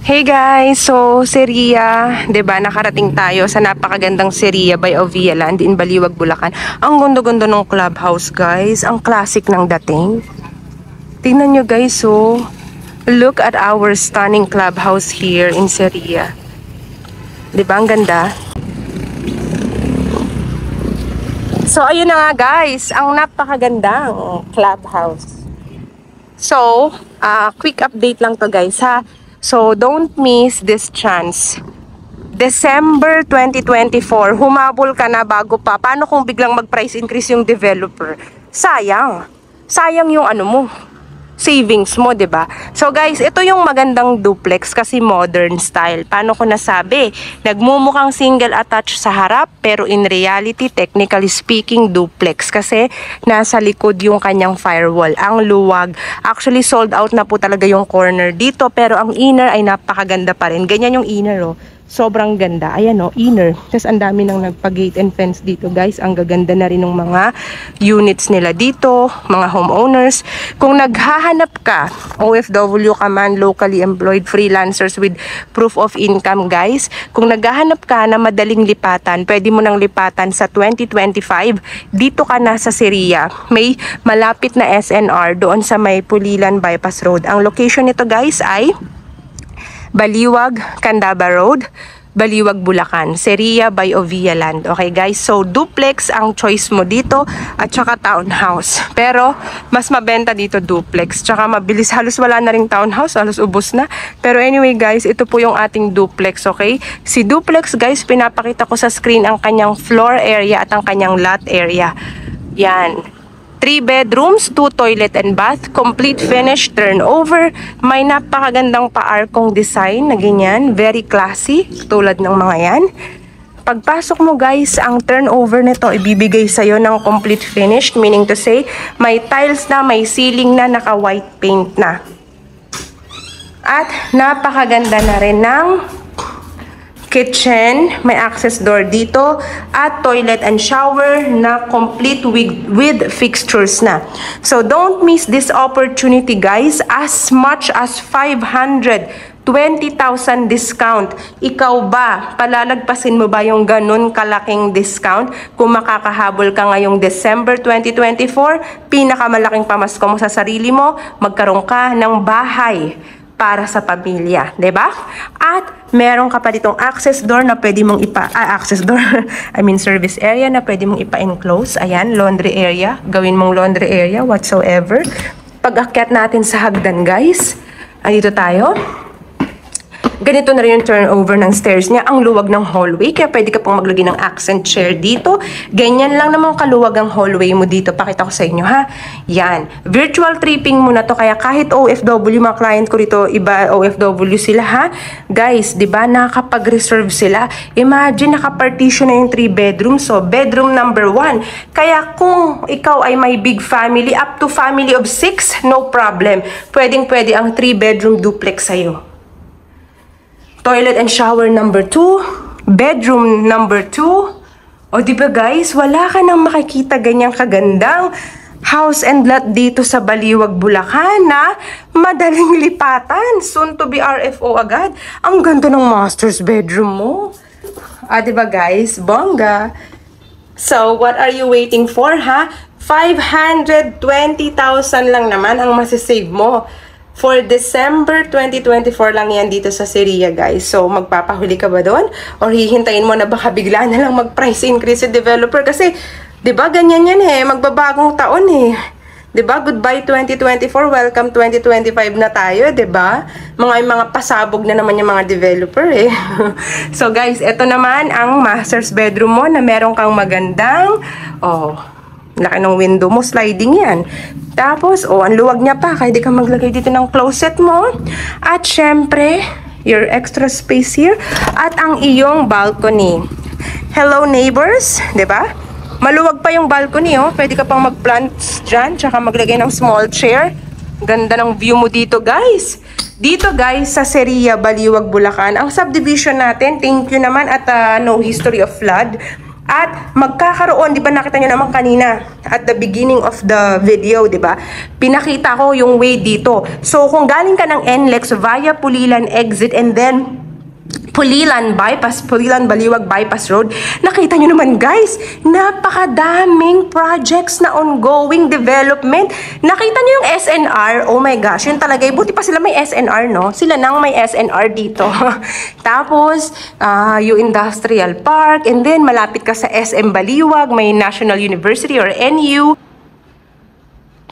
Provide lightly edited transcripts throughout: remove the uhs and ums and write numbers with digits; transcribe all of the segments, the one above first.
Hey guys, so Seria, 'di ba? Nakarating tayo sa napakagandang Seria by Ovia Land in Baliwag, Bulacan. Ang gundo-gundo ng clubhouse, guys. Ang classic ng dating. Tingnan nyo guys, so look at our stunning clubhouse here in Seria. 'Di ba? Ang ganda. So ayun na nga guys, ang napakagandang clubhouse. So, quick update lang to guys ha. So, don't miss this chance. December 2024, humabol ka na bago pa. Paano kung biglang mag-price increase yung developer? Sayang. Sayang yung ano mo, savings mo, 'di ba? So guys, ito yung magandang duplex kasi modern style. Paano ko nasabi? Nagmumukhang single attached sa harap pero in reality, technically speaking, duplex kasi nasa likod yung kanyang firewall. Ang luwag. Actually, sold out na po talaga yung corner dito pero ang inner ay napakaganda pa rin. Ganyan yung inner, oh. Sobrang ganda. Ayan o, inner. Tapos ang dami nang nagpa-gate and fence dito guys. Ang gaganda na rin ng mga units nila dito, mga homeowners. Kung naghahanap ka, OFW ka man, locally employed freelancers with proof of income guys. Kung naghahanap ka na madaling lipatan, pwede mo nang lipatan sa 2025. Dito ka na sa Seria. May malapit na SNR doon sa may Pulilan Bypass Road. Ang location nito guys ay Baliwag, Candaba Road, Baliwag, Bulacan. Seria by Ovia Land. Okay guys, so duplex ang choice mo dito at saka townhouse. Pero mas mabenta dito duplex. Tsaka mabilis, halos wala na ring townhouse, halos ubos na. Pero anyway guys, ito po yung ating duplex, okay? Si duplex guys, pinapakita ko sa screen ang kanyang floor area at ang kanyang lot area. Yan. 3 bedrooms, 2 toilet and bath, complete finish, turnover. May napakagandang pa-arkong design na ganyan, very classy, tulad ng mga yan. Pagpasok mo guys, ang turnover nito ibibigay sa'yo ng complete finished, meaning to say, may tiles na, may ceiling na, naka-white paint na. At napakaganda na rin ng kitchen, may access door dito, at toilet and shower na complete with fixtures na. So don't miss this opportunity guys, as much as 520,000 discount. Ikaw ba, palalagpasin mo ba yung ganun kalaking discount? Kung makakahabol ka ngayong December 2024, pinakamalaking pamasko mo sa sarili mo, magkaroon ka ng bahay para sa pamilya, 'di ba? At meron ka pa ditong access door na pwede mong service area na pwede mong ipa-enclose. Ayan, laundry area, gawin mong laundry area whatsoever. Pag-akyat natin sa hagdan, guys. Andito tayo. Ganito na rin yung turnover ng stairs niya. Ang luwag ng hallway, kaya pwede ka pong maglagay ng accent chair dito. Ganyan lang naman kaluwag ang hallway mo dito. Pakita ko sa inyo, ha? Yan. Virtual tripping mo na to, kaya kahit OFW, mga client ko rito, iba OFW sila, ha? Guys, di ba, nakapag-reserve sila. Imagine, nakapartition na yung 3 bedrooms. So, bedroom number 1. Kaya kung ikaw ay may big family, up to family of 6, no problem. Pwedeng-pwede ang 3 bedroom duplex sa'yo. Toilet and shower number 2. Bedroom number 2. O diba guys, wala ka nang makikita ganyang kagandang house and lot dito sa Baliwag, Bulacan na madaling lipatan. Soon to be RFO agad. Ang ganda ng master's bedroom mo. Diba guys, bongga. So, what are you waiting for, ha? 520,000 lang naman ang masisave mo. For December 2024 lang yan dito sa Seria, guys. So, magpapahuli ka ba doon? Or hihintayin mo na baka bigla na lang mag-price increase si developer? Kasi, di ba, ganyan yan eh. Magbabagong taon eh. Di ba? Goodbye 2024, welcome 2025 na tayo, di ba? Mga pasabog na naman yung mga developer eh. So, guys, ito naman ang master's bedroom mo na meron kang magandang, laki ng window mo, sliding yan. Tapos, ang luwag niya pa, kaya di ka maglagay dito ng closet mo. At syempre, your extra space here. At ang iyong balcony. Hello neighbors, di ba? Maluwag pa yung balcony, oh. Pwede ka pang mag-plants dyan, tsaka maglagay ng small chair. Ganda ng view mo dito, guys. Dito, guys, sa Seria, Baliwag, Bulacan. Ang subdivision natin, thank you naman at no history of flood. At magkakaroon, di ba nakita nyo naman kanina at the beginning of the video, di ba? Pinakita ko yung way dito. So kung galing ka ng NLEX via Pulilan exit and then Pulilan bypass, Pulilan Baliwag bypass road, nakita nyo naman guys, napakadaming projects na ongoing development. Nakita nyo yung SNR, oh my gosh, yun talaga, buti pa sila may SNR, no? Sila nang may SNR dito. Tapos, yung Industrial Park, and then malapit ka sa SM Baliwag, may National University or NU.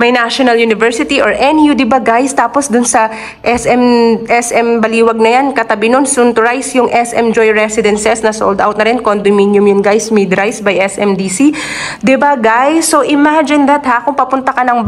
May National University or NU, di ba guys? Tapos dun sa SM Baliwag na yan, katabi nun, soon to rise yung SM Joy Residences na sold out na rin. Condominium yun guys, mid-rise by SMDC. Di ba guys? So imagine that ha, kung papunta ka ng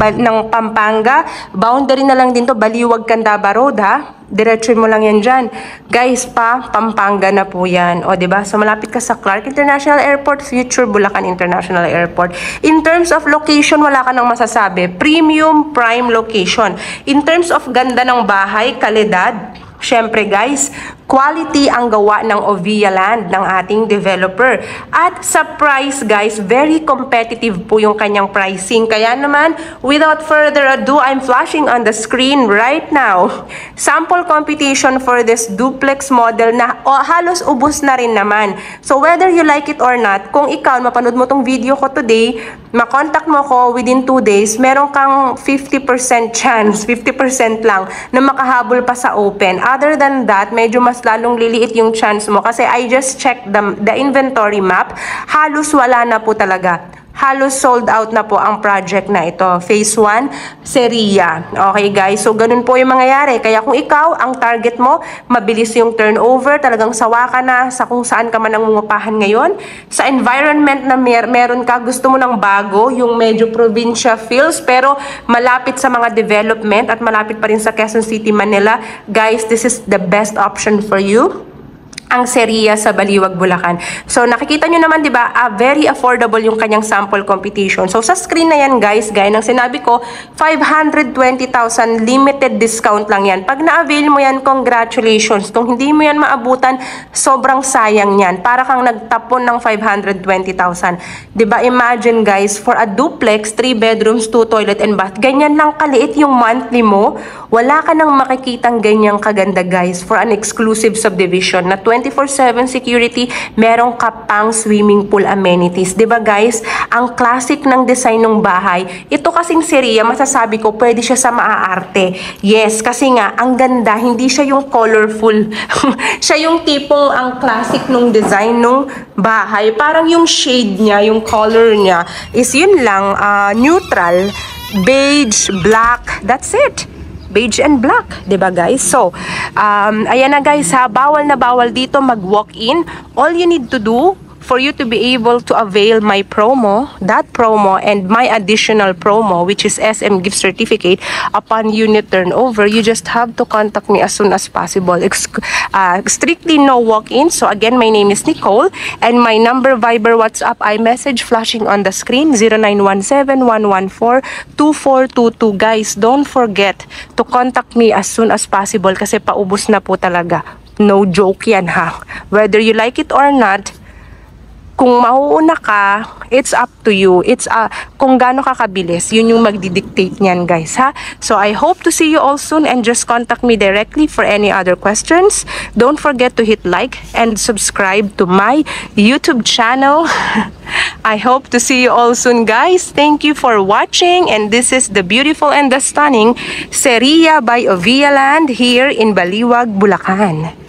Pampanga, boundary na lang din to, Baliwag Candaba Road ha. Diretso mo lang yan dyan. Guys, Pampanga na po yan. O, diba? So, malapit ka sa Clark International Airport, future Bulacan International Airport. In terms of location, wala ka nang masasabi. Premium, prime location. In terms of ganda ng bahay, kalidad, syempre guys, quality ang gawa ng Ovia Land ng ating developer. At sa price guys, very competitive po yung kanyang pricing. Kaya naman, without further ado, I'm flashing on the screen right now. Sample computation for this duplex model na halos ubos na rin naman. So whether you like it or not, kung ikaw mapanood mo tong video ko today, makontak mo ko within 2 days, meron kang 50% chance, 50% lang na makahabol pa sa open. Other than that, medyo mas lalong liliit yung chance mo kasi I just checked the inventory map. Halos wala na po talaga. Halos sold out na po ang project na ito. Phase 1, Seria. Okay guys, so ganun po yung mangyayari. Kaya kung ikaw, ang target mo, mabilis yung turnover, talagang sawa ka na sa kung saan ka man nangungupahan ngayon. Sa environment na meron ka, gusto mo ng bago, yung medyo probinsya feels, pero malapit sa mga development at malapit pa rin sa Quezon City, Manila. Guys, this is the best option for you. Ang Seria sa Baliwag, Bulacan. So, nakikita nyo naman, di ba, very affordable yung kanyang sample computation. So, sa screen na yan, guys, gaya ng sinabi ko, 520,000 limited discount lang yan. Pag na-avail mo yan, congratulations. Kung hindi mo yan maabutan, sobrang sayang yan. Para kang nagtapon ng 520,000. Di ba, imagine, guys, for a duplex, 3 bedrooms, 2 toilet and bath, ganyan lang kaliit yung monthly mo. Wala ka nang makikitang ganyang kaganda, guys, for an exclusive subdivision na 24/7 security, meron ka pang swimming pool amenities. 'Di ba guys? Ang classic ng design ng bahay. Ito kasing Seria, masasabi ko, pwede siya sa maaarte. Yes, kasi nga, ang ganda, hindi siya yung colorful. Siya yung tipong ang classic nung design nung bahay. Parang yung shade niya, yung color niya, is yun lang, neutral, beige, black, that's it. Beige and black, 'di ba guys? So, ayan na guys ha, bawal na bawal dito mag-walk-in. All you need to do for you to be able to avail my promo, that promo and my additional promo, which is SM gift certificate upon unit turnover, you just have to contact me as soon as possible. Strictly no walk-in. So again, my name is Nicole and my number, Viber, WhatsApp, iMessage flashing on the screen, 0917-114-2422. Guys, don't forget to contact me as soon as possible kasi paubos na po talaga. No joke yan ha. Whether you like it or not, kung mauuna ka, it's up to you. It's kung gaano ka kabilis, yun yung magdidictate niyan guys ha. So I hope to see you all soon and just contact me directly for any other questions. Don't forget to hit like and subscribe to my YouTube channel. I hope to see you all soon guys. Thank you for watching and this is the beautiful and the stunning Seria by Ovia Land here in Baliwag, Bulacan.